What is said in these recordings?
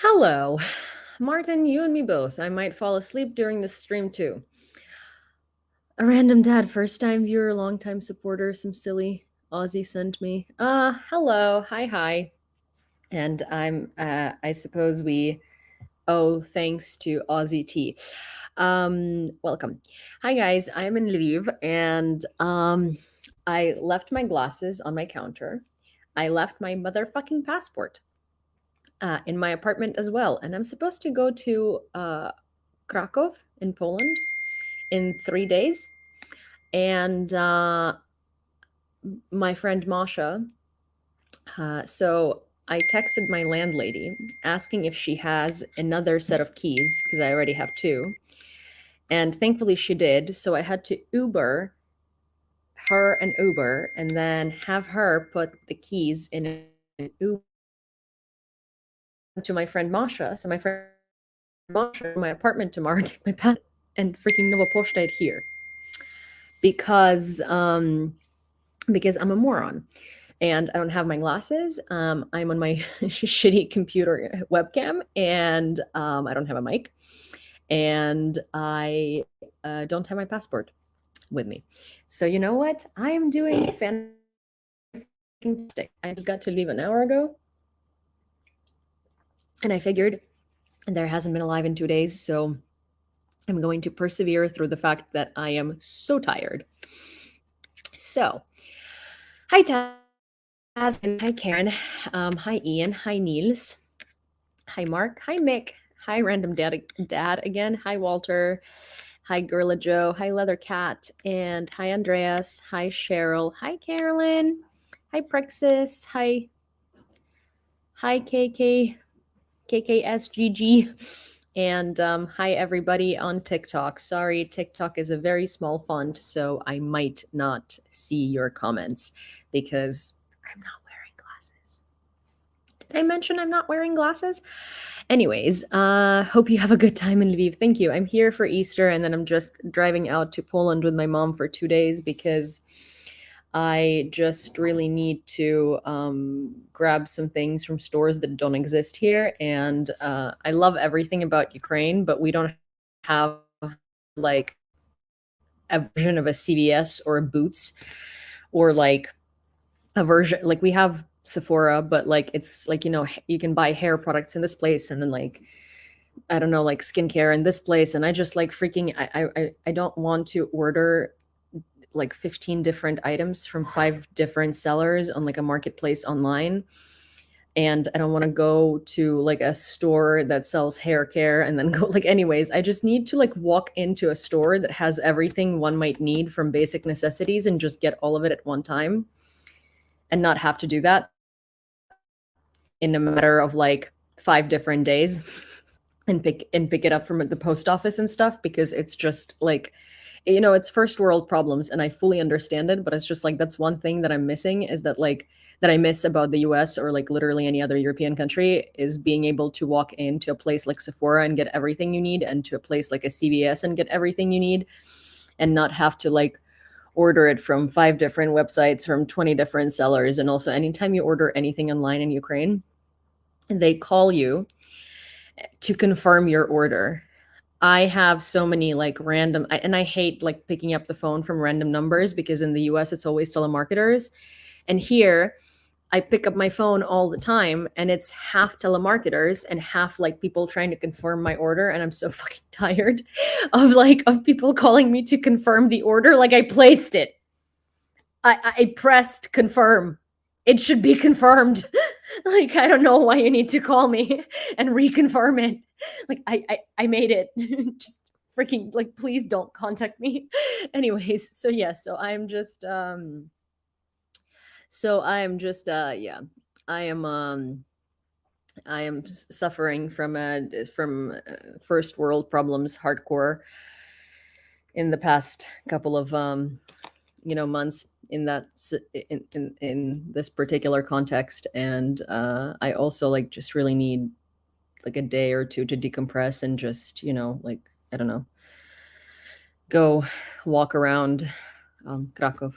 Hello. Martin, you and me both. I might fall asleep during the stream too. A random dad, first time viewer, long time supporter, some silly Aussie sent me. Hello. Hi. And I suppose we owe thanks to Aussie T. Welcome. Hi guys, I'm in Lviv and I left my glasses on my counter. I left my motherfucking passport in my apartment as well. And I'm supposed to go to Krakow in Poland in 3 days. And my friend Masha, so I texted my landlady asking if she has another set of keys because I already have two. And thankfully she did. So I had to Uber her an Uber and then have her put the keys in an Uber to my friend Masha. So my friend Masha in my apartment tomorrow, take my pad and freaking Nova Poshta it here because I'm a moron and I don't have my glasses. I'm on my shitty computer webcam and I don't have a mic and I don't have my passport with me. So you know what? I am doing fantastic. I just got to leave an hour ago and I figured there hasn't been alive in 2 days, so I'm going to persevere through the fact that I am so tired. So, hi Taz, hi Karen, hi Ian, hi Niels, hi Mark, hi Mick, hi Random Dad again, hi Walter, hi Gorilla Joe, hi Leather Cat, and hi Andreas, hi Cheryl, hi Carolyn, hi Prexis, hi KKSGG. And hi, everybody on TikTok. Sorry, TikTok is a very small font, so I might not see your comments because I'm not wearing glasses. Did I mention I'm not wearing glasses? Anyways, hope you have a good time in Lviv. Thank you. I'm here for Easter, and then I'm just driving out to Poland with my mom for 2 days because I just really need to grab some things from stores that don't exist here. And I love everything about Ukraine, but we don't have like a version of a CVS or a Boots or like a version, like we have Sephora, but like it's like, you can buy hair products in this place and then like, I don't know, like skincare in this place. And I just like freaking, I don't want to order like 15 different items from 5 different sellers on like a marketplace online. And I don't want to go to like a store that sells hair care and then go like, anyways, I just need to like walk into a store that has everything one might need from basic necessities and just get all of it at one time and not have to do that in a matter of like 5 different days and pick it up from the post office and stuff, because it's just like, it's first world problems and I fully understand it, but it's just like that's one thing that I'm missing, is that like that I miss about the US or like literally any other European country, is being able to walk into a place like Sephora and get everything you need, and to a place like a CVS and get everything you need, and not have to like order it from 5 different websites from 20 different sellers. And also anytime you order anything online in Ukraine, they call you to confirm your order. I have so many like random, and I hate like picking up the phone from random numbers because in the US it's always telemarketers. And here I pick up my phone all the time and it's half telemarketers and half like people trying to confirm my order. And I'm so fucking tired of people calling me to confirm the order. Like I placed it. I pressed confirm. It should be confirmed. Like, I don't know why you need to call me and reconfirm it. Like, I made it. Just freaking, like, please don't contact me. Anyways, so yeah, yeah, I am, suffering from first world problems hardcore in the past couple of, months in that in this particular context. And I also like just really need like a day or two to decompress and just like, I don't know, go walk around Krakow,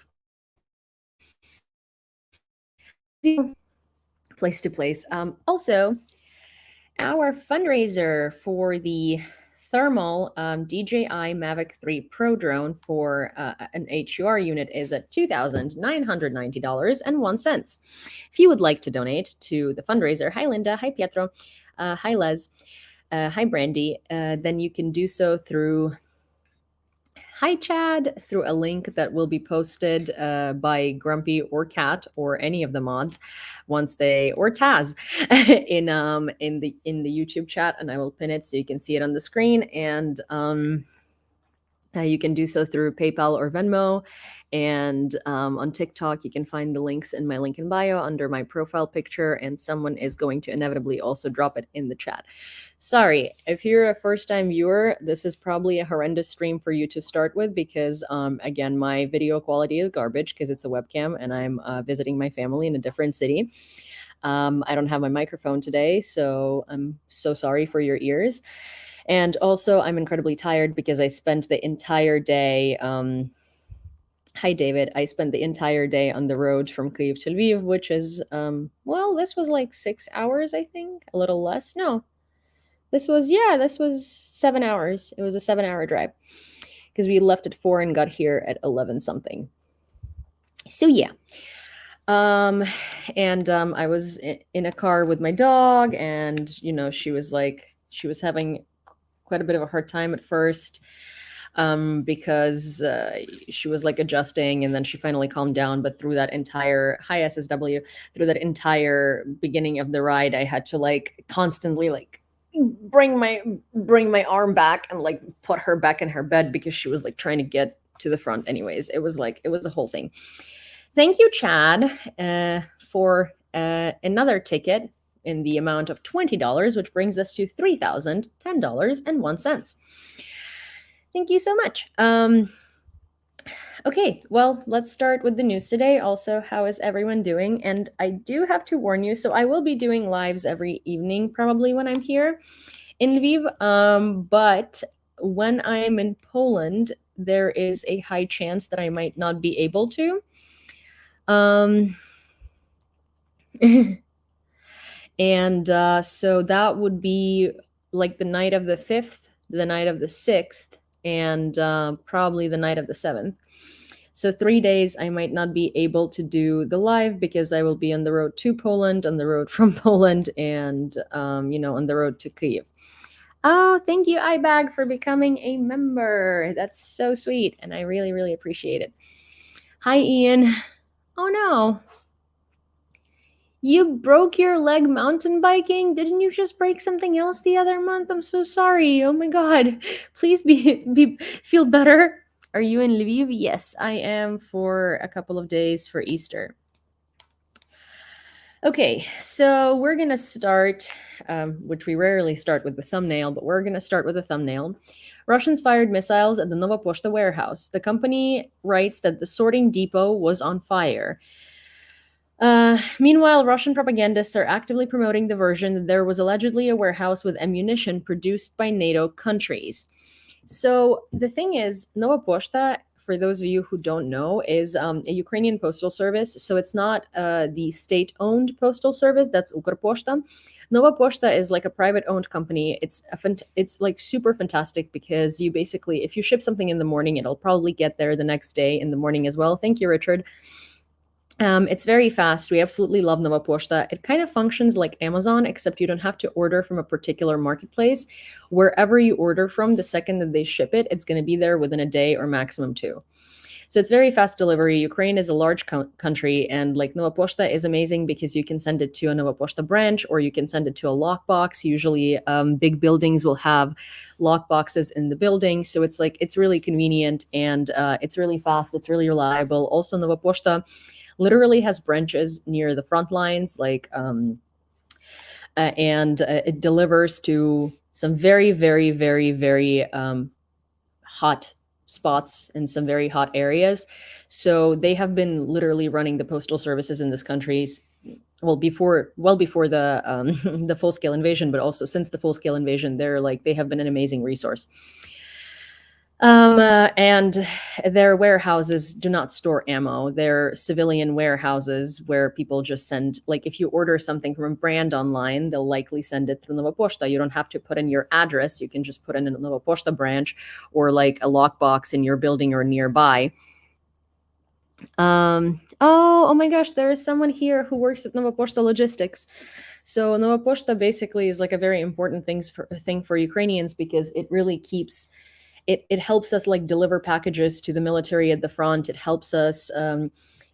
place to place. Also, our fundraiser for the thermal DJI Mavic 3 Pro drone for an HUR unit is at $2,990.01. If you would like to donate to the fundraiser, hi Linda, hi Pietro, hi Les, hi Brandy, then you can do so through hi Chad, through a link that will be posted by Grumpy or Cat or any of the mods once they, or Taz, in the YouTube chat, and I will pin it so you can see it on the screen. And you can do so through PayPal or Venmo. And on TikTok, you can find the links in my link in bio under my profile picture, and someone is going to inevitably also drop it in the chat. Sorry, if you're a first-time viewer, this is probably a horrendous stream for you to start with because, again, my video quality is garbage because it's a webcam and I'm visiting my family in a different city. I don't have my microphone today, so I'm so sorry for your ears. And also, I'm incredibly tired because I spent the entire day... Hi, David. I spent the entire day on the road from Kyiv to Lviv, which is, well, this was like 6 hours, I think, a little less. No, this was 7 hours. It was a 7-hour drive because we left at 4 and got here at 11 something. So yeah. I was in a car with my dog, and, you know, she was having quite a bit of a hard time at first. Because she was like adjusting, and then she finally calmed down. But through that entire through that entire beginning of the ride, I had to like constantly like bring my arm back and like put her back in her bed because she was like trying to get to the front. Anyways, it was a whole thing. Thank you, Chad, for another ticket in the amount of $20, which brings us to $3,010.01. Thank you so much. Okay, well, let's start with the news today. Also, how is everyone doing? And I do have to warn you, so I will be doing lives every evening, probably when I'm here in Lviv. But when I'm in Poland, there is a high chance that I might not be able to. And so that would be like the night of the 5th, the night of the 6th, and probably the night of the 7th. So 3 days I might not be able to do the live because I will be on the road to Poland, on the road from Poland, and on the road to Kyiv. Oh, thank you, iBag, for becoming a member. That's so sweet, and I really, really appreciate it. Hi, Ian. Oh no. You broke your leg mountain biking? Didn't you just break something else the other month? I'm so sorry. Oh my God. Please feel better. Are you in Lviv? Yes, I am for a couple of days for Easter. Okay, so we're going to start, which we rarely start with the thumbnail, but we're going to start with a thumbnail. Russians fired missiles at the Nova Poshta warehouse. The company writes that the sorting depot was on fire. Meanwhile, Russian propagandists are actively promoting the version that there was allegedly a warehouse with ammunition produced by NATO countries. So the thing is, Nova Poshta, for those of you who don't know, is a Ukrainian postal service. So it's not the state-owned postal service. That's Ukr-Poshta. Nova Poshta is like a private-owned company. It's like super fantastic because you basically, if you ship something in the morning, it'll probably get there the next day in the morning as well. Thank you, Richard. It's very fast. We absolutely love Nova Poshta. It kind of functions like Amazon, except you don't have to order from a particular marketplace. Wherever you order from, the second that they ship it, it's going to be there within a day or maximum 2. So it's very fast delivery. Ukraine is a large country, and like Nova Poshta is amazing because you can send it to a Nova Poshta branch or you can send it to a lockbox. Usually big buildings will have lockboxes in the building. So it's really convenient, and it's really fast. It's really reliable. Also, Nova Poshta literally has branches near the front lines, and it delivers to some very, very, very, very hot spots in some very hot areas. So they have been literally running the postal services in this country before the the full-scale invasion, but also since the full-scale invasion, they have been an amazing resource. And their warehouses do not store ammo. They're civilian warehouses where people just send, like, if you order something from a brand online, they'll likely send it through Nova Poshta. You don't have to put in your address. You can just put in a Nova Poshta branch or like a lockbox in your building or nearby. Oh my gosh, there is someone here who works at Nova Poshta Logistics. So Nova Poshta basically is like a very important thing for Ukrainians because it really keeps it helps us like deliver packages to the military at the front. It helps us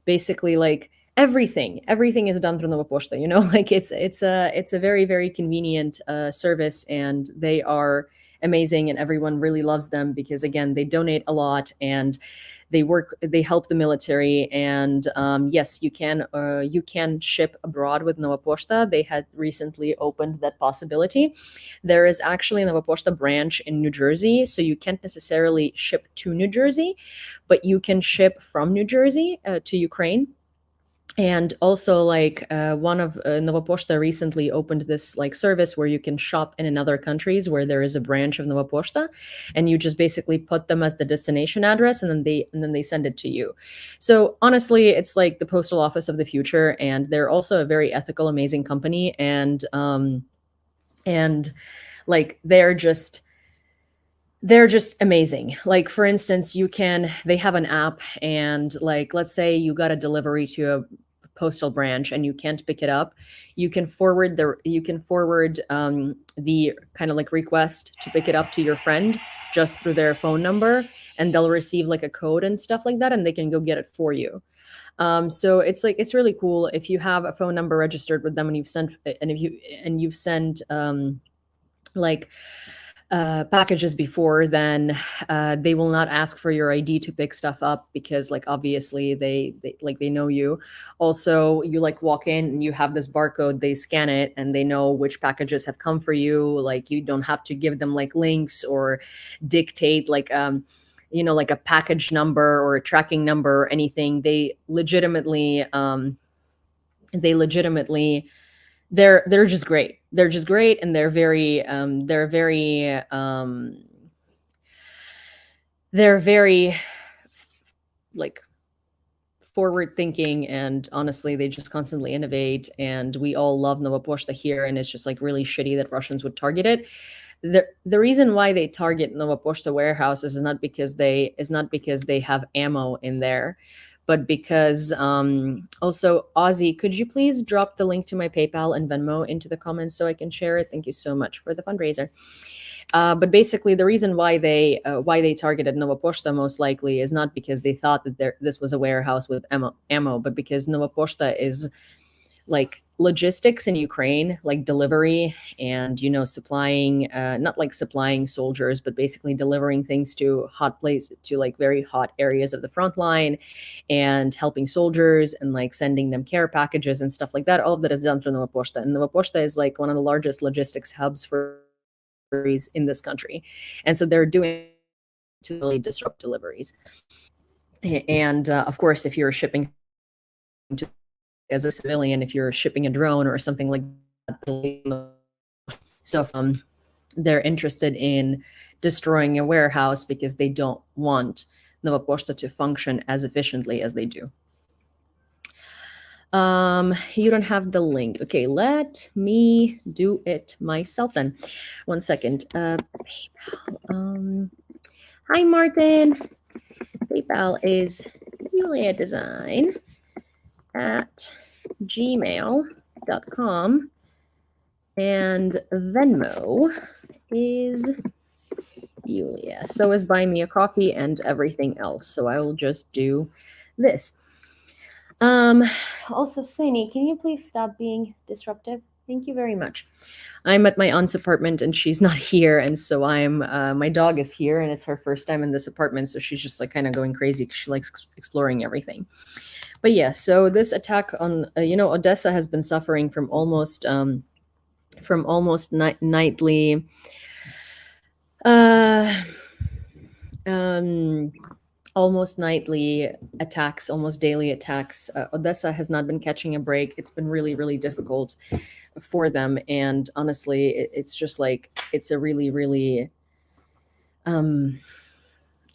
basically like everything is done through Nova Poshta, you know, like it's a very very convenient service, and they are amazing, and everyone really loves them because again they donate a lot and they help the military. And yes, you can ship abroad with Nova Poshta. They had recently opened that possibility. There is actually a Nova Poshta branch in New Jersey, so you can't necessarily ship to New Jersey, but you can ship from New Jersey to Ukraine. And also, like one of Nova Poshta recently opened this like service where you can shop in other countries where there is a branch of Nova Poshta, and you just basically put them as the destination address, and then they send it to you. So honestly, it's like the postal office of the future, and they're also a very ethical, amazing company, and like they're just amazing. Like for instance, they have an app, and like let's say you got a delivery to a postal branch and you can't pick it up, you can forward the kind of like request to pick it up to your friend just through their phone number, and they'll receive like a code and stuff like that, and they can go get it for you. So it's really cool if you have a phone number registered with them, and you've sent like packages before, then they will not ask for your ID to pick stuff up because like obviously they know you. Also, you like walk in and you have this barcode, they scan it and they know which packages have come for you. Like you don't have to give them like links or dictate like like a package number or a tracking number or anything. They legitimately they're just great. They're just great, and they're very like forward thinking, and honestly they just constantly innovate, and we all love Nova Poshta here, and it's just like really shitty that Russians would target it. The reason why they target Nova Poshta warehouses is not because they have ammo in there, but because also Ozzy, could you please drop the link to my PayPal and Venmo into the comments so I can share it? Thank you so much for the fundraiser. But basically, the reason why they targeted Nova Poshta most likely is not because they thought that this was a warehouse with ammo, but because Nova Poshta is like logistics in Ukraine, like delivery and supplying, not like supplying soldiers, but basically delivering things to hot places, to like very hot areas of the front line, and helping soldiers and like sending them care packages and stuff like that. All of that is done through Nova Poshta, and Nova Poshta is like one of the largest logistics hubs for in this country, and so they're doing to really disrupt deliveries. And of course, if you're shipping to, as a civilian, if you're shipping a drone or something like that, so they're interested in destroying a warehouse because they don't want Nova Poshta to function as efficiently as they do. You don't have the link. Okay, let me do it myself then. One second. PayPal. Hi, Martin. PayPal is Yewleea Design at gmail.com, and Venmo is Yulia. So is Buy Me a Coffee and everything else. So I will just do this. Also, Sini, can you please stop being disruptive? Thank you very much. I'm at my aunt's apartment and she's not here, and so my dog is here, and it's her first time in this apartment, so she's just like kind of going crazy because she likes exploring everything. But yeah, so this attack on Odessa has been suffering from almost nightly almost nightly attacks, almost daily attacks. Odessa has not been catching a break. It's been really, really difficult for them. And honestly, it's just like, it's a really, really,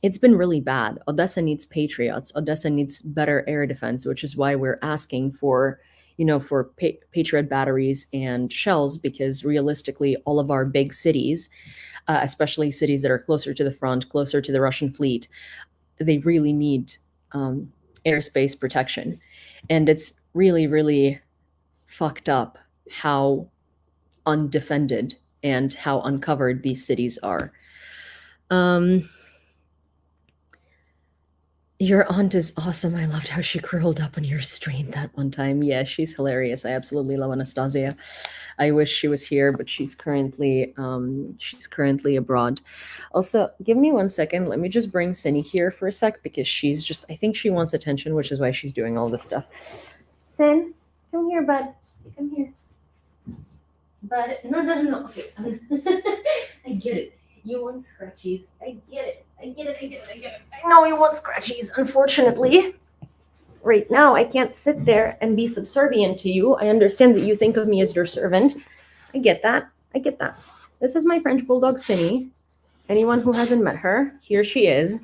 it's been really bad. Odessa needs patriots. Odessa needs better air defense, which is why we're asking for, for patriot batteries and shells, because realistically, all of our big cities, especially cities that are closer to the front, closer to the Russian fleet, they really need airspace protection. And it's really, really fucked up how undefended and how uncovered these cities are. Your aunt is awesome. I loved how she curled up on your stream that one time. Yeah, she's hilarious. I absolutely love Anastasia. I wish she was here, but she's currently abroad. Also, give me 1 second. Let me just bring Cindy here for a sec, because I think she wants attention, which is why she's doing all this stuff. Sin, come here, bud. Come here. Bud, no. Okay. I get it. You want scratchies. I get it. I know you want scratchies. Unfortunately, right now I can't sit there and be subservient to you. I understand that you think of me as your servant. I get that. This is my French Bulldog, Cindy. Anyone who hasn't met her, here she is.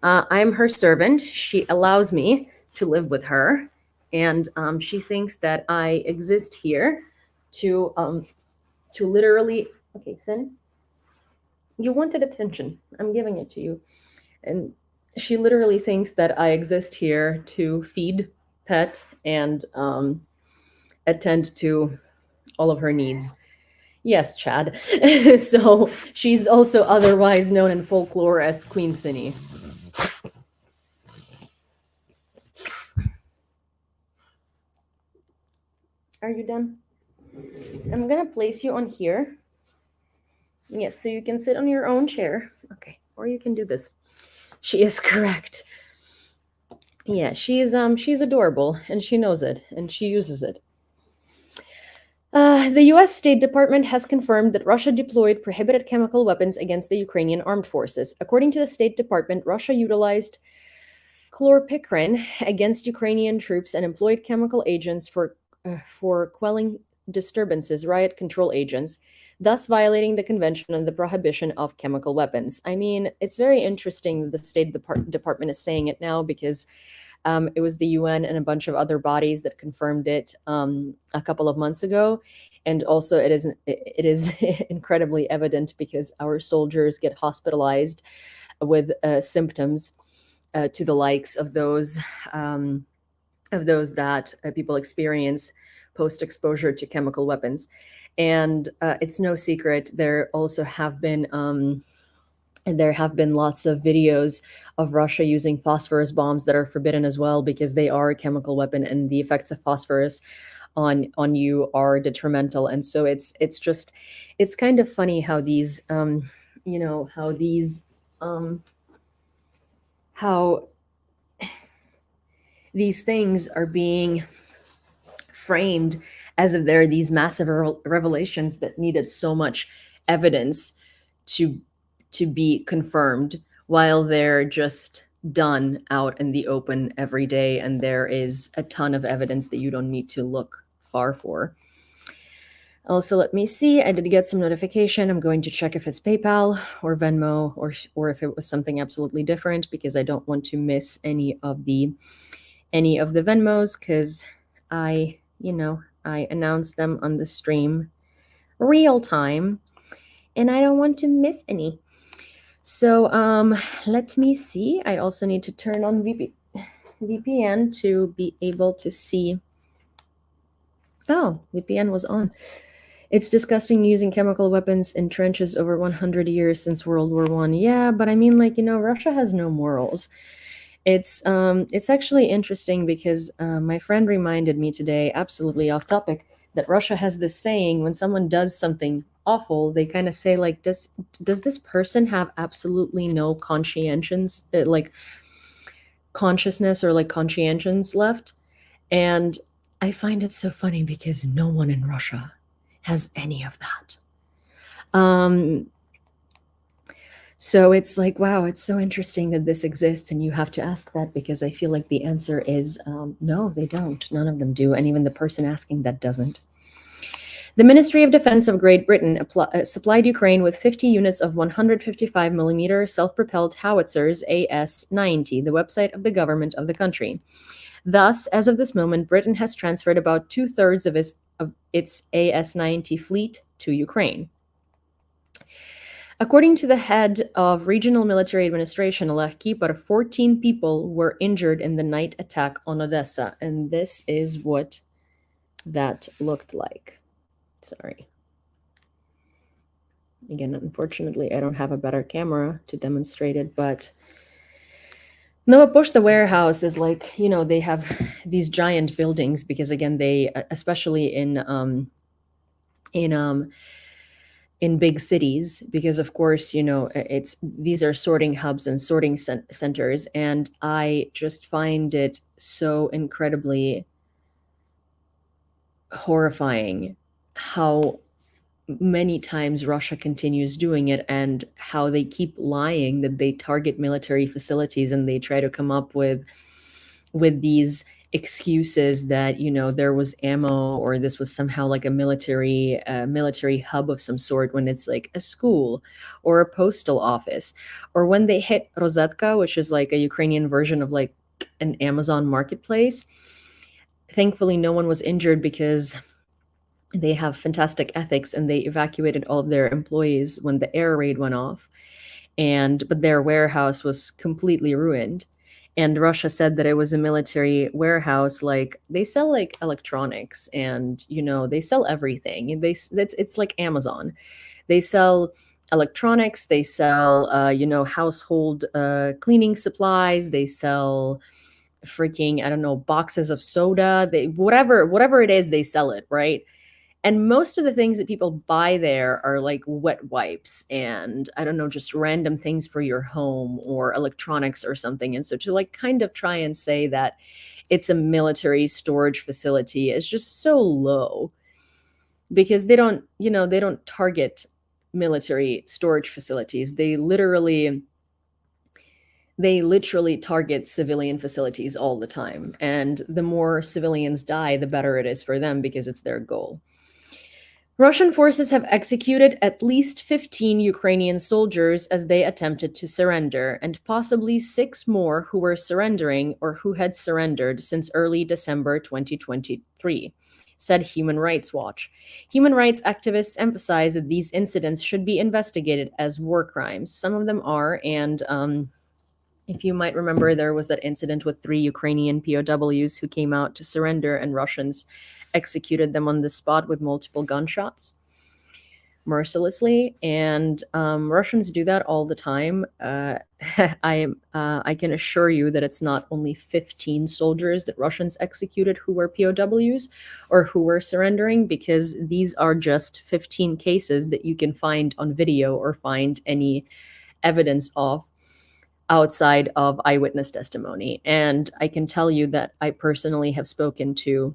I'm her servant. She allows me to live with her. And she thinks that I exist here to literally... Okay, Sin. You wanted attention. I'm giving it to you. And she literally thinks that I exist here to feed, pet, and attend to all of her needs. Yes, Chad. So she's also otherwise known in folklore as Queen Cindy. Are you done? I'm gonna place you on here. Yes, so you can sit on your own chair. Okay, or you can do this. She is correct. Yeah, she's adorable, and she knows it, and she uses it. The U.S. State Department has confirmed that Russia deployed prohibited chemical weapons against the Ukrainian armed forces. According to the State Department, Russia utilized chlorpicrin against Ukrainian troops and employed chemical agents for quelling disturbances, riot control agents, thus violating the Convention on the Prohibition of Chemical Weapons. I mean, it's very interesting that the State Department is saying it now, because it was the UN and a bunch of other bodies that confirmed it a couple of months ago. And also it is incredibly evident, because our soldiers get hospitalized with symptoms to the likes of those that people experience post-exposure to chemical weapons. And it's no secret, there have been lots of videos of Russia using phosphorus bombs that are forbidden as well, because they are a chemical weapon, and the effects of phosphorus on you are detrimental. And so it's kind of funny how how these things are being framed as if there are these massive revelations that needed so much evidence to be confirmed, while they're just done out in the open every day, and there is a ton of evidence that you don't need to look far for. Also, let me see. I did get some notification. I'm going to check if it's PayPal or Venmo, or if it was something absolutely different, because I don't want to miss any of the Venmos, because I announce them on the stream real time, and I don't want to miss any. So let me see. I also need to turn on VPN to be able to see. Oh, VPN was on. It's disgusting using chemical weapons in trenches over 100 years since World War I. Yeah, but I mean, Russia has no morals. It's actually interesting, because my friend reminded me today, absolutely off topic, that Russia has this saying: when someone does something awful, they kind of say, does this person have absolutely no conscience or conscience left? And I find it so funny, because no one in Russia has any of that. So it's wow, it's so interesting that this exists, and you have to ask that, because I feel like the answer is no, they don't. None of them do, and even the person asking that doesn't. The Ministry of Defense of Great Britain supplied Ukraine with 50 units of 155mm self-propelled howitzers AS-90, the website of the government of the country. Thus, as of this moment, Britain has transferred about 2/3 of its AS-90 fleet to Ukraine. According to the head of Regional Military Administration, Oleg Kipar, 14 people were injured in the night attack on Odessa, and this is what that looked like. Sorry. Again, unfortunately, I don't have a better camera to demonstrate it, but Nova Poshta warehouse is like, they have these giant buildings because, again, they, especially in big cities, because of course, these are sorting hubs and sorting centers, and I just find it so incredibly horrifying how many times Russia continues doing it, and how they keep lying that they target military facilities, and they try to come up with these excuses that there was ammo, or this was somehow like a military hub of some sort, when it's like a school or a postal office, or when they hit Rozetka, which is like a Ukrainian version of like an Amazon marketplace. Thankfully, no one was injured because they have fantastic ethics, and they evacuated all of their employees when the air raid went off. But their warehouse was completely ruined. And Russia said that it was a military warehouse. Like, they sell like electronics, and they sell everything. It's like Amazon. They sell electronics. They sell household cleaning supplies. They sell freaking, I don't know, boxes of soda. Whatever it is, they sell it, right? And most of the things that people buy there are like wet wipes and, I don't know, just random things for your home or electronics or something. And so to like kind of try and say that it's a military storage facility is just so low, because they don't target military storage facilities. They literally target civilian facilities all the time. And the more civilians die, the better it is for them, because it's their goal. Russian forces have executed at least 15 Ukrainian soldiers as they attempted to surrender, and possibly 6 more who were surrendering or who had surrendered since early December 2023, said Human Rights Watch. Human rights activists emphasize that these incidents should be investigated as war crimes. Some of them are, and if you might remember, there was that incident with 3 Ukrainian POWs who came out to surrender, and Russians executed them on the spot with multiple gunshots mercilessly. And Russians do that all the time. I can assure you that it's not only 15 soldiers that Russians executed who were POWs or who were surrendering, because these are just 15 cases that you can find on video or find any evidence of outside of eyewitness testimony. And I can tell you that I personally have spoken to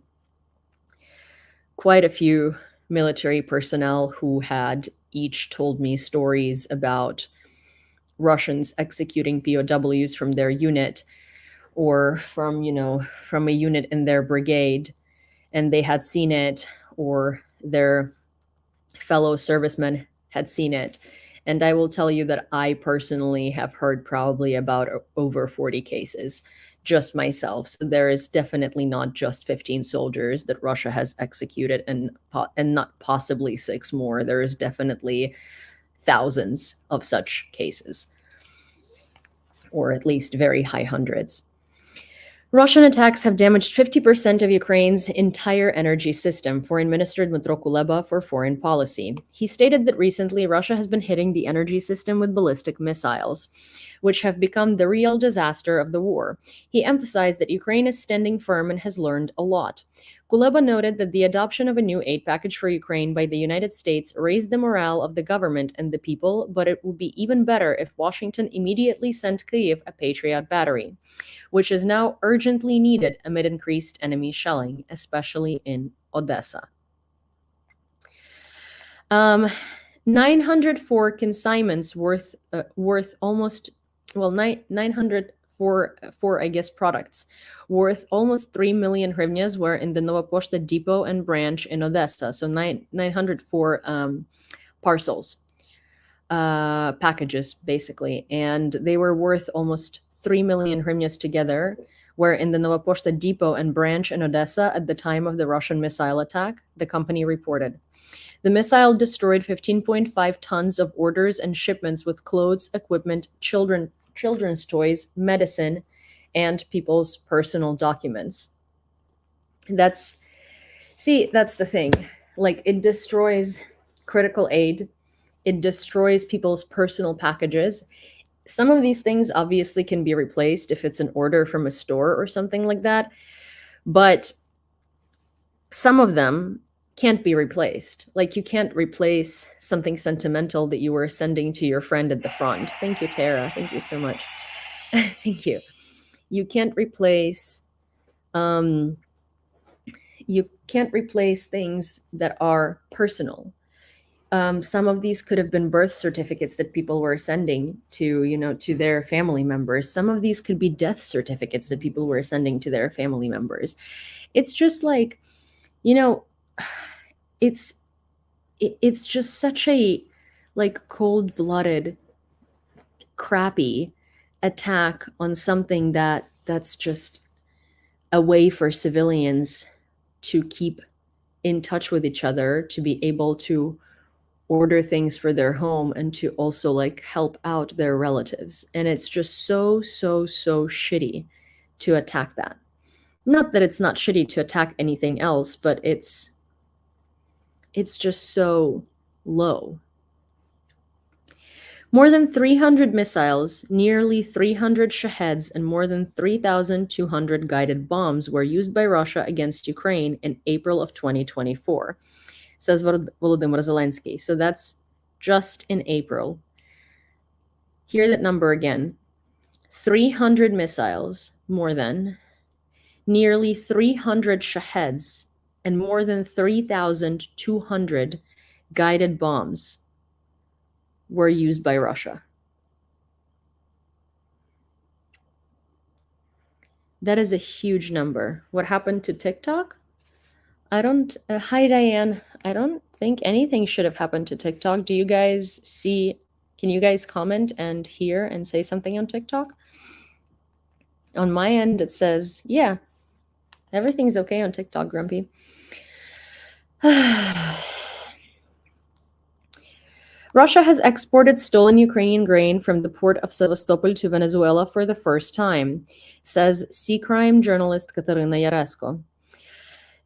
quite a few military personnel who had each told me stories about Russians executing POWs from their unit, or from a unit in their brigade, and they had seen it, or their fellow servicemen had seen it. And I will tell you that I personally have heard probably about over 40 cases just myself. So there is definitely not just 15 soldiers that Russia has executed, and not possibly 6 more. There is definitely thousands of such cases, or at least very high hundreds. Russian attacks have damaged 50% of Ukraine's entire energy system, Foreign Minister Dmytro Kuleba for foreign policy. He stated that recently Russia has been hitting the energy system with ballistic missiles, which have become the real disaster of the war. He emphasized that Ukraine is standing firm and has learned a lot. Kuleba noted that the adoption of a new aid package for Ukraine by the United States raised the morale of the government and the people, but it would be even better if Washington immediately sent Kyiv a Patriot battery, which is now urgently needed amid increased enemy shelling, especially in Odessa. 904 consignments worth almost, well, 904 I guess, products worth almost 3 million hryvnias were in the Nova Poshta depot and branch in Odessa. So 904 parcels, packages, basically. And they were worth almost 3 million hryvnias together, were in the Nova Poshta depot and branch in Odessa at the time of the Russian missile attack, the company reported. The missile destroyed 15.5 tons of orders and shipments with clothes, equipment, children's toys, medicine, and people's personal documents. That's the thing. Like, it destroys critical aid. It destroys people's personal packages. Some of these things obviously can be replaced if it's an order from a store or something like that. But some of them can't be replaced. Like, you can't replace something sentimental that you were sending to your friend at the front. Thank you, Tara. Thank you so much. Thank you. You can't replace things that are personal. Some of these could have been birth certificates that people were sending to their family members. Some of these could be death certificates that people were sending to their family members. It's just like, it's just such a like cold-blooded, crappy attack on something that's just a way for civilians to keep in touch with each other, to be able to order things for their home, and to also like help out their relatives. And it's just so shitty to attack that. Not that it's not shitty to attack anything else, but it's just so low. More than 300 missiles, nearly 300 Shaheds, and more than 3,200 guided bombs were used by Russia against Ukraine in April of 2024, says Volodymyr Zelensky. So that's just in April. Hear that number again. 300 missiles, more than, nearly 300 Shaheds, and more than 3,200 guided bombs were used by Russia. That is a huge number. What happened to TikTok? Hi Diane. I don't think anything should have happened to TikTok. Do you guys see, can you guys comment and hear and say something on TikTok? On my end, it says, yeah, everything's okay on TikTok, Grumpy. Russia has exported stolen Ukrainian grain from the port of Sevastopol to Venezuela for the first time, says sea crime journalist Katerina Yaresko.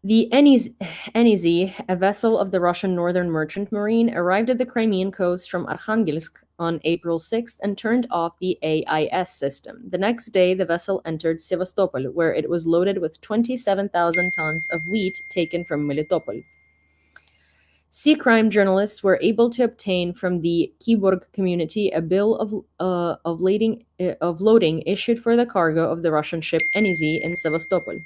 The NYC, a vessel of the Russian Northern Merchant Marine, arrived at the Crimean coast from Arkhangelsk on April 6th and turned off the AIS system. The next day, the vessel entered Sevastopol, where it was loaded with 27,000 tons of wheat taken from Melitopol. Sea crime journalists were able to obtain from the Kyborg community a bill of loading issued for the cargo of the Russian ship NYC in Sevastopol.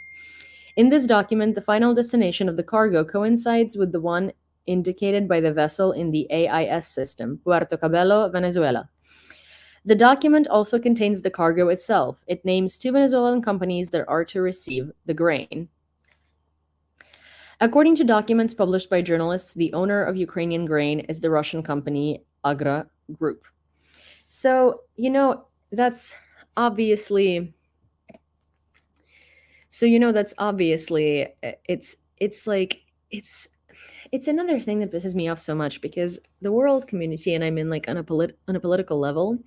In this document, the final destination of the cargo coincides with the one indicated by the vessel in the AIS system, Puerto Cabello, Venezuela. The document also contains the cargo itself. It names 2 Venezuelan companies that are to receive the grain. According to documents published by journalists, the owner of Ukrainian grain is the Russian company Agra Group. So, that's obviously... it's another thing that pisses me off so much, because the world community, and I mean like on a political level,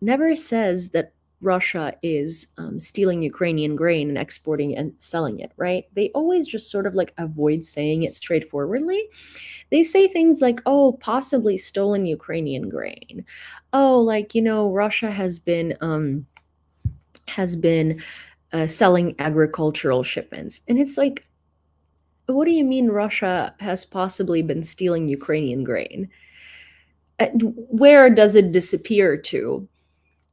never says that Russia is stealing Ukrainian grain and exporting and selling it, right? They always just sort of like avoid saying it straightforwardly. They say things like, oh, possibly stolen Ukrainian grain. Oh, like, Russia has been selling agricultural shipments. And it's like, what do you mean Russia has possibly been stealing Ukrainian grain? Where does it disappear to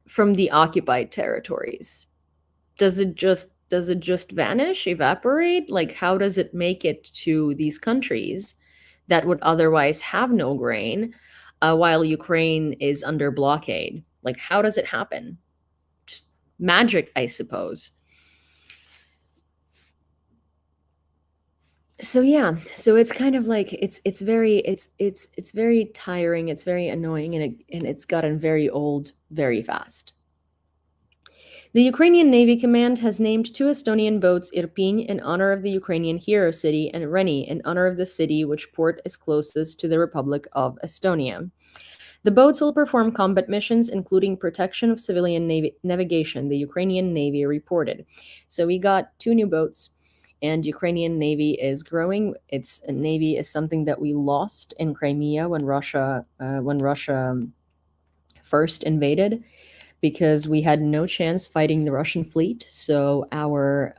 from the occupied territories? Does it just vanish, evaporate? Like, how does it make it to these countries that would otherwise have no grain while Ukraine is under blockade? Like, how does it happen? Just magic, I suppose. So yeah, so it's kind of like it's very it's very tiring, it's very annoying, and it's gotten very old very fast. The Ukrainian Navy Command has named two Estonian boats, Irpin in honor of the Ukrainian hero city and Reni in honor of the city which port is closest to the Republic of Estonia. The boats will perform combat missions, including protection of civilian navigation, the Ukrainian Navy reported. So we got two new boats, and Ukrainian Navy is growing. Its navy is something that we lost in Crimea when Russia first invaded, because we had no chance fighting the Russian fleet. So our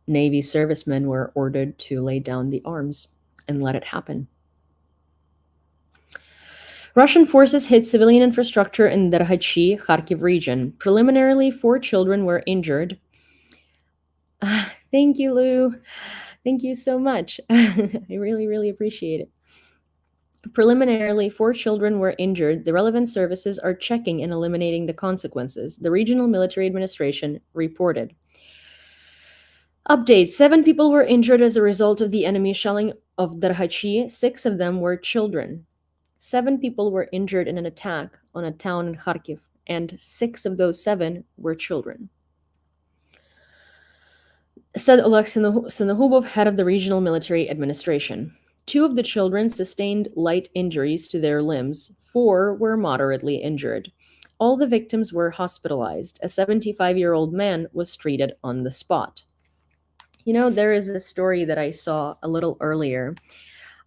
Navy servicemen were ordered to lay down the arms and let it happen. Russian forces hit civilian infrastructure in Derhachi, Kharkiv region. Preliminarily, 4 children were injured. Thank you, Lou. Thank you so much. I really, really appreciate it. Preliminarily, 4 children were injured. The relevant services are checking and eliminating the consequences, the regional military administration reported. Update: 7 people were injured as a result of the enemy shelling of Derhachi. 6 of them were children. 7 people were injured in an attack on a town in Kharkiv, and 6 of those 7 were children. Said Oleg Synohubov, head of the regional military administration. 2 of the children sustained light injuries to their limbs. 4 were moderately injured. All the victims were hospitalized. A 75-year-old man was treated on the spot. You know, there is a story that I saw a little earlier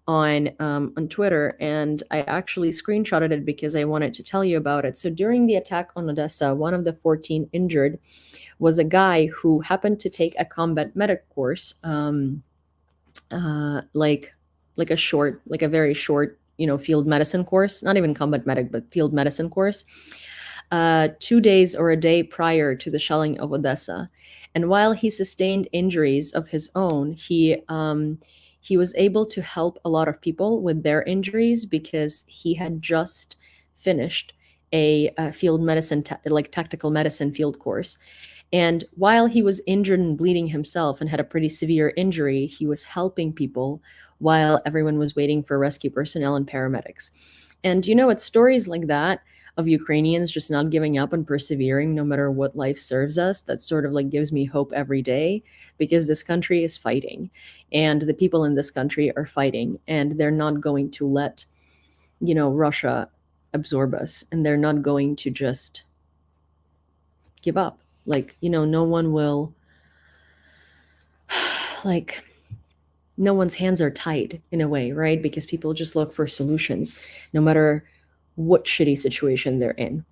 on Twitter, and I actually screenshotted it because I wanted to tell you about it. So during the attack on Odessa, one of the 14 injured was a guy who happened to take a combat medic course, like a very short, field medicine course, not even combat medic, but field medicine course, 2 days or a day prior to the shelling of Odessa. And while he sustained injuries of his own, he was able to help a lot of people with their injuries because he had just finished a field medicine, tactical medicine field course. And while he was injured and bleeding himself and had a pretty severe injury, he was helping people while everyone was waiting for rescue personnel and paramedics. And it's stories like that of Ukrainians just not giving up and persevering no matter what life serves us that sort of gives me hope every day, because this country is fighting and the people in this country are fighting, and they're not going to let Russia absorb us, and they're not going to just give up. No one will, no one's hands are tied in a way, right? Because people just look for solutions no matter what shitty situation they're in.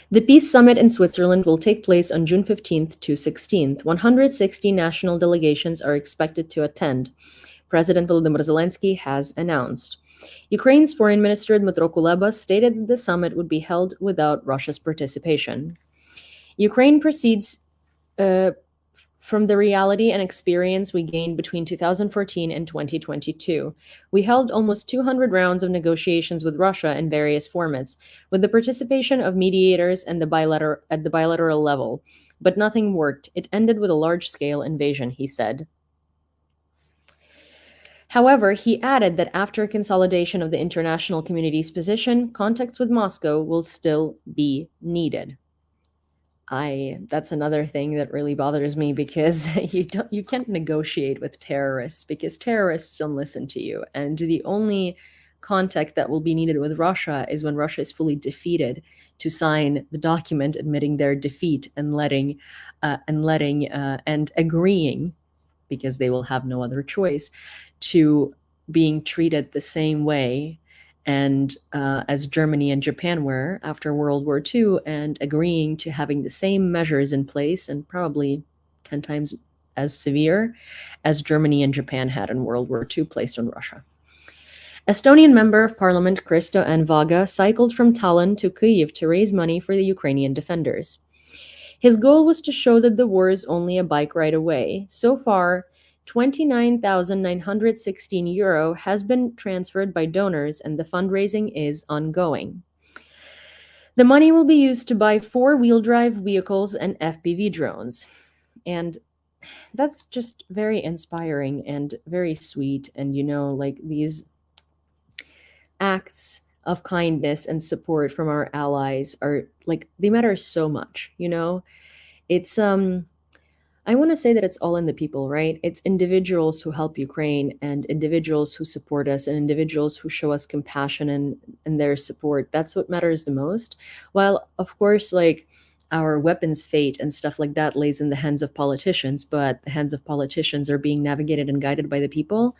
The Peace Summit in Switzerland will take place on June 15th to 16th. 160 national delegations are expected to attend, President Volodymyr Zelensky has announced. Ukraine's Foreign Minister Dmytro Kuleba stated that the summit would be held without Russia's participation. Ukraine proceeds from the reality and experience we gained between 2014 and 2022. We held almost 200 rounds of negotiations with Russia in various formats, with the participation of mediators and at the bilateral level. But nothing worked. It ended with a large-scale invasion, he said. However, he added that after consolidation of the international community's position, contacts with Moscow will still be needed. That's another thing that really bothers me, because you can't negotiate with terrorists, because terrorists don't listen to you. And the only contact that will be needed with Russia is when Russia is fully defeated, to sign the document admitting their defeat and agreeing, because they will have no other choice, to being treated the same way and as Germany and Japan were after World War II, and agreeing to having the same measures in place, and probably 10 times as severe as Germany and Japan had in World War II, placed on Russia. Estonian Member of Parliament Kristo N. Vaga cycled from Tallinn to Kyiv to raise money for the Ukrainian defenders. His goal was to show that the war is only a bike ride away. So far, €29,916 has been transferred by donors, and the fundraising is ongoing. The money will be used to buy four-wheel drive vehicles and FPV drones. And that's just very inspiring and very sweet. And, like these acts of kindness and support from our allies are like, they matter so much. It's, I want to say that it's all in the people, right? It's individuals who help Ukraine and individuals who support us and individuals who show us compassion and their support. That's what matters the most. While, of course, like our weapons fate and stuff like that lays in the hands of politicians, but the hands of politicians are being navigated and guided by the people.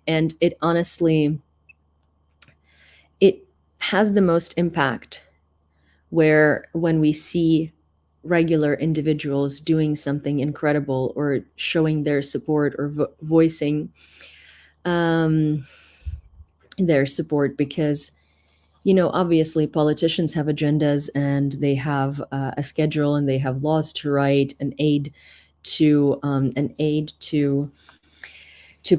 And it honestly, it has the most impact when we see regular individuals doing something incredible or showing their support or voicing um, their support, because obviously politicians have agendas and they have a schedule and they have laws to write and aid to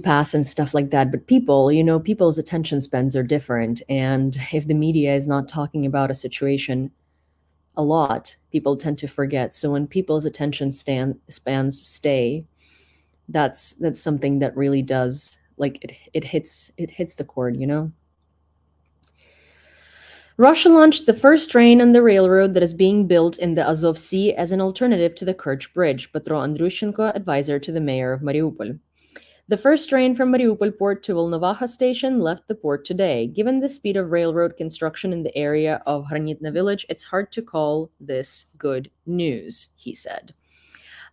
pass and stuff like that. But people's attention spans are different, and if the media is not talking about a situation a lot, people tend to forget. So when people's attention spans stay, that's something that really does, like, it hits the chord. Russia launched the first train on the railroad that is being built in the Azov Sea as an alternative to the Kerch Bridge, Petro Andrushenko, advisor to the mayor of Mariupol. The first train from Mariupol port to Volnovakha station left the port today. Given the speed of railroad construction in the area of Granitna village, it's hard to call this good news, he said.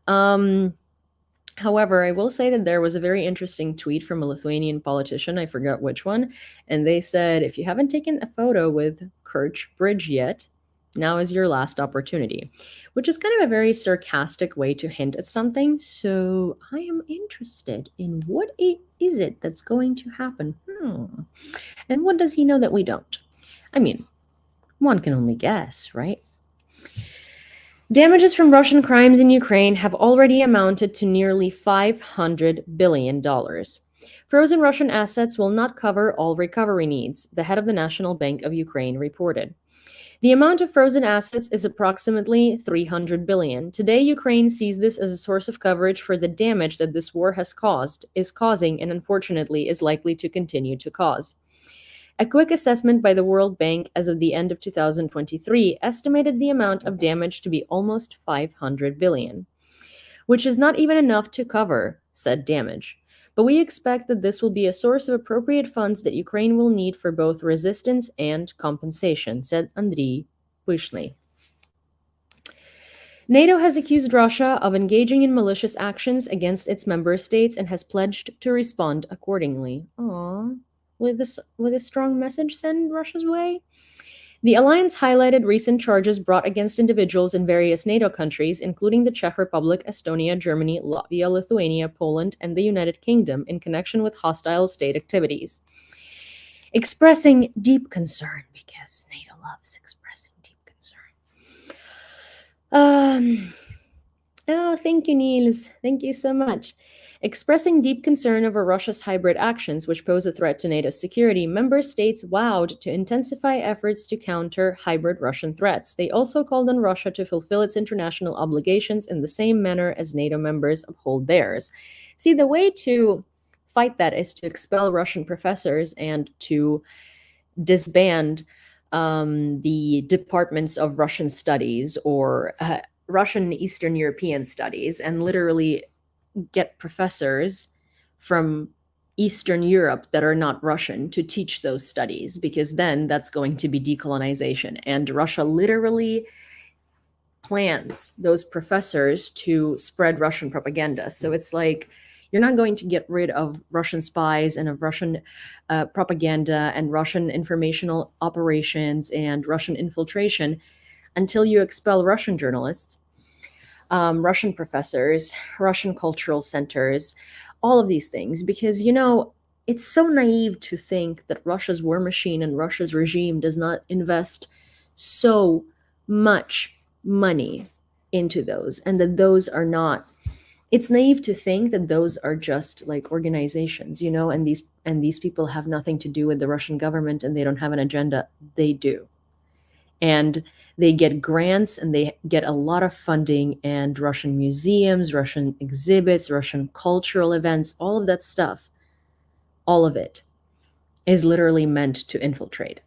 However, I will say that there was a very interesting tweet from a Lithuanian politician, I forgot which one, and they said, if you haven't taken a photo with Kerch Bridge yet, now is your last opportunity, which is kind of a very sarcastic way to hint at something. So I am interested in what is it that's going to happen. And what does he know that we don't? I mean, one can only guess, right? Damages from Russian crimes in Ukraine have already amounted to nearly $500 billion. Frozen Russian assets will not cover all recovery needs, the head of the National Bank of Ukraine reported. The amount of frozen assets is approximately 300 billion. Today, Ukraine sees this as a source of coverage for the damage that this war is causing, and unfortunately is likely to continue to cause. A quick assessment by the World Bank as of the end of 2023 estimated the amount of damage to be almost 500 billion, which is not even enough to cover said damage. But we expect that this will be a source of appropriate funds that Ukraine will need for both resistance and compensation, said Andriy Pyshny. NATO has accused Russia of engaging in malicious actions against its member states and has pledged to respond accordingly. Aww. With a strong message sent Russia's way? The alliance highlighted recent charges brought against individuals in various NATO countries, including the Czech Republic, Estonia, Germany, Latvia, Lithuania, Poland, and the United Kingdom, in connection with hostile state activities. Expressing deep concern, because NATO loves expressing deep concern. Oh, thank you, Niels. Thank you so much. Expressing deep concern over Russia's hybrid actions, which pose a threat to NATO's security, member states vowed to intensify efforts to counter hybrid Russian threats. They also called on Russia to fulfill its international obligations in the same manner as NATO members uphold theirs. See, the way to fight that is to expel Russian professors and to disband the departments of Russian studies or Russian Eastern European studies, and literally get professors from Eastern Europe that are not Russian to teach those studies, because then that's going to be decolonization. And Russia literally plans those professors to spread Russian propaganda. So it's like, you're not going to get rid of Russian spies and of Russian propaganda and Russian informational operations and Russian infiltration until you expel Russian journalists, Russian professors, Russian cultural centers, all of these things. Because, it's so naive to think that Russia's war machine and Russia's regime does not invest so much money into those, and that those are not, it's naive to think that those are just like organizations, and these people have nothing to do with the Russian government and they don't have an agenda. They do. And they get grants and they get a lot of funding, and Russian museums, Russian exhibits, Russian cultural events, all of that stuff, all of it is literally meant to infiltrate.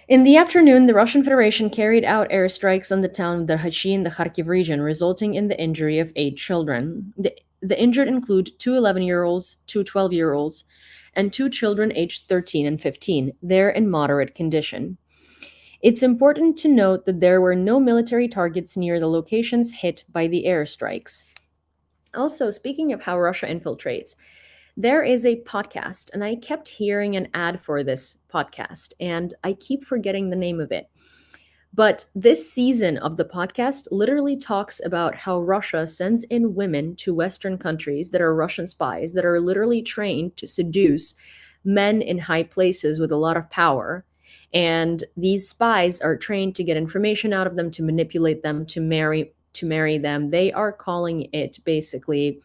In the afternoon, the Russian Federation carried out airstrikes on the town of Darhachi in the Kharkiv region, resulting in the injury of 8 children. The injured include 2 11-year-olds, 2 12-year-olds, and 2 children aged 13 and 15. They're in moderate condition. It's important to note that there were no military targets near the locations hit by the airstrikes. Also, speaking of how Russia infiltrates, there is a podcast, and I kept hearing an ad for this podcast, and I keep forgetting the name of it. But this season of the podcast literally talks about how Russia sends in women to Western countries that are Russian spies that are literally trained to seduce men in high places with a lot of power. And these spies are trained to get information out of them, to manipulate them, to marry them. They are calling it basically,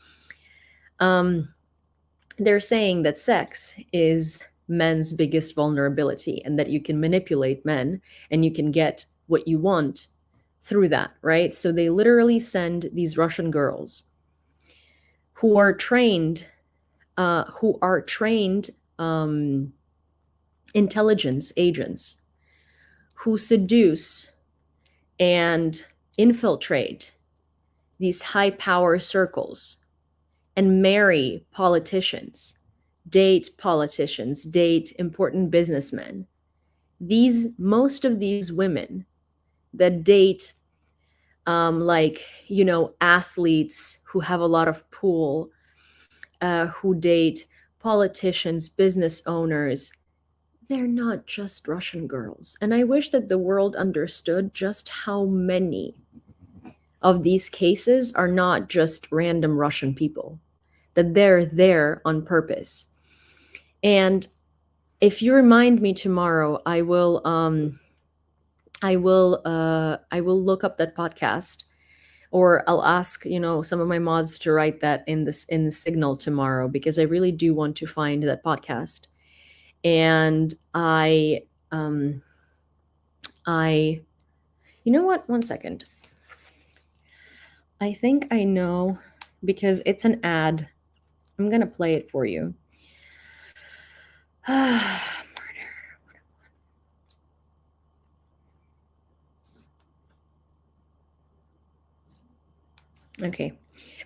they're saying that sex is men's biggest vulnerability and that you can manipulate men and you can get what you want through that, right? So they literally send these Russian girls who are trained intelligence agents who seduce and infiltrate these high power circles and marry politicians, date important businessmen. Most of these women that date, athletes who have a lot of pull, who date politicians, business owners, they're not just Russian girls. And I wish that the world understood just how many of these cases are not just random Russian people, that they're there on purpose. And if you remind me tomorrow, I will look up that podcast, or I'll ask, some of my mods to write that in the signal tomorrow, because I really do want to find that podcast. And you know what? One second. I think I know, because it's an ad. I'm going to play it for you. Murder. Okay.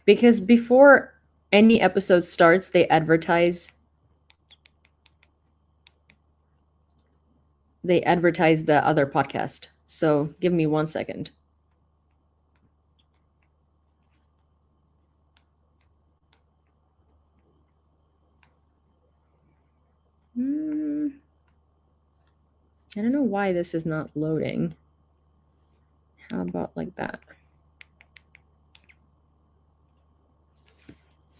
Because before any episode starts, they advertise the other podcast. So give me 1 second. I don't know why this is not loading. How about like that?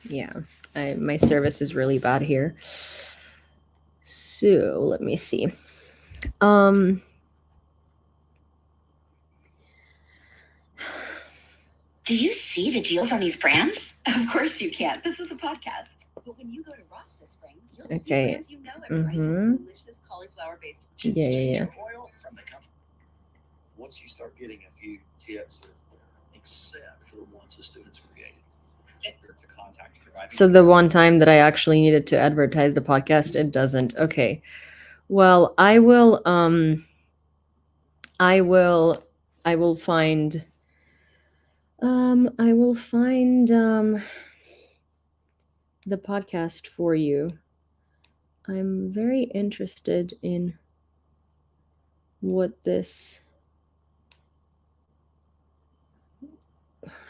Yeah, my service is really bad here. So let me see. Do you see the deals on these brands? Of course you can. This is a podcast. But when you go to Ross this spring, you'll see brands you know at prices delicious cauliflower-based. Yeah. Oil from the company. Once you start getting a few tips, except for the ones the students created. So the one time that I actually needed to advertise the podcast, it doesn't. Okay. Well, I will find the podcast for you. I'm very interested in what this.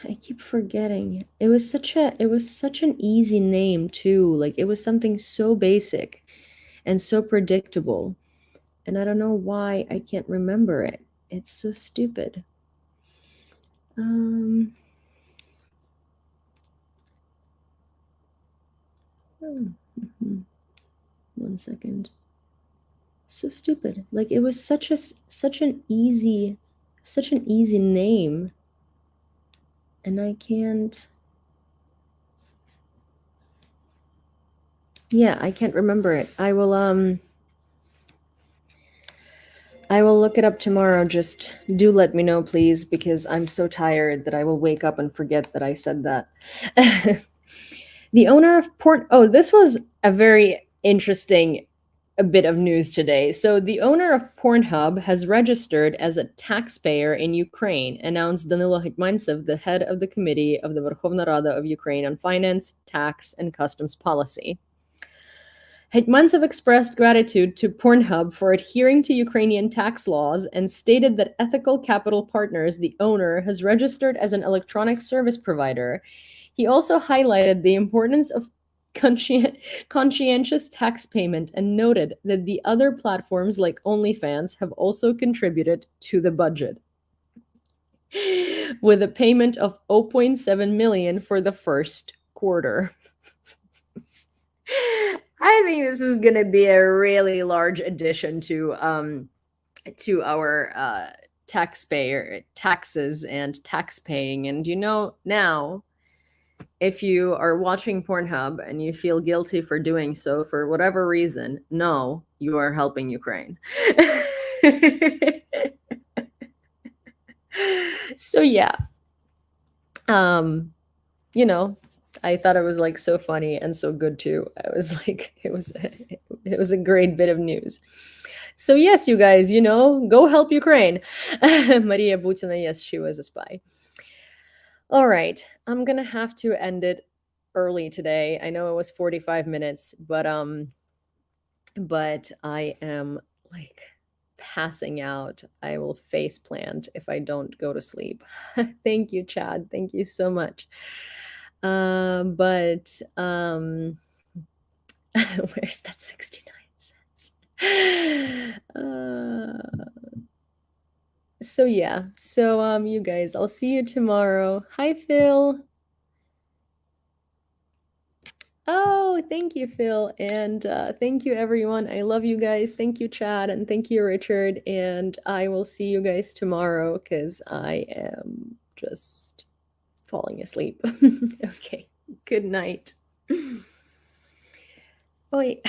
I keep forgetting. It was such an easy name too. Like, it was something so basic and so predictable. And I don't know why I can't remember it. It's so stupid. 1 second. So stupid. Like, it was such an easy name. And I can't. Yeah, I can't remember it. I will I will look it up tomorrow. Just do let me know, please, because I'm so tired that I will wake up and forget that I said that. The owner of Porn. Oh, this was a very interesting bit of news today. So, the owner of Pornhub has registered as a taxpayer in Ukraine, announced Danilo Hikmantsev, the head of the committee of the Verkhovna Rada of Ukraine on finance, tax, and customs policy. Hetmantsev expressed gratitude to Pornhub for adhering to Ukrainian tax laws and stated that Ethical Capital Partners, the owner, has registered as an electronic service provider. He also highlighted the importance of conscientious tax payment and noted that the other platforms like OnlyFans have also contributed to the budget, with a payment of 0.7 million for the first quarter. I think this is going to be a really large addition to our taxes and tax paying. And now, if you are watching Pornhub and you feel guilty for doing so for whatever reason, no, you are helping Ukraine. So yeah, I thought it was like so funny and so good too. I was like, it was a great bit of news. So yes, you guys, go help Ukraine. Maria Butina, yes, she was a spy. All right, I'm gonna have to end it early today. I know it was 45 minutes, but I am like passing out. I will face plant if I don't go to sleep. Thank you, Chad. Thank you so much. But where's that 69 cents? So yeah. So you guys, I'll see you tomorrow. Hi, Phil. Oh, thank you, Phil. And thank you, everyone. I love you guys. Thank you, Chad. And thank you, Richard. And I will see you guys tomorrow because I am just falling asleep. Okay. Good night. Oh, wait.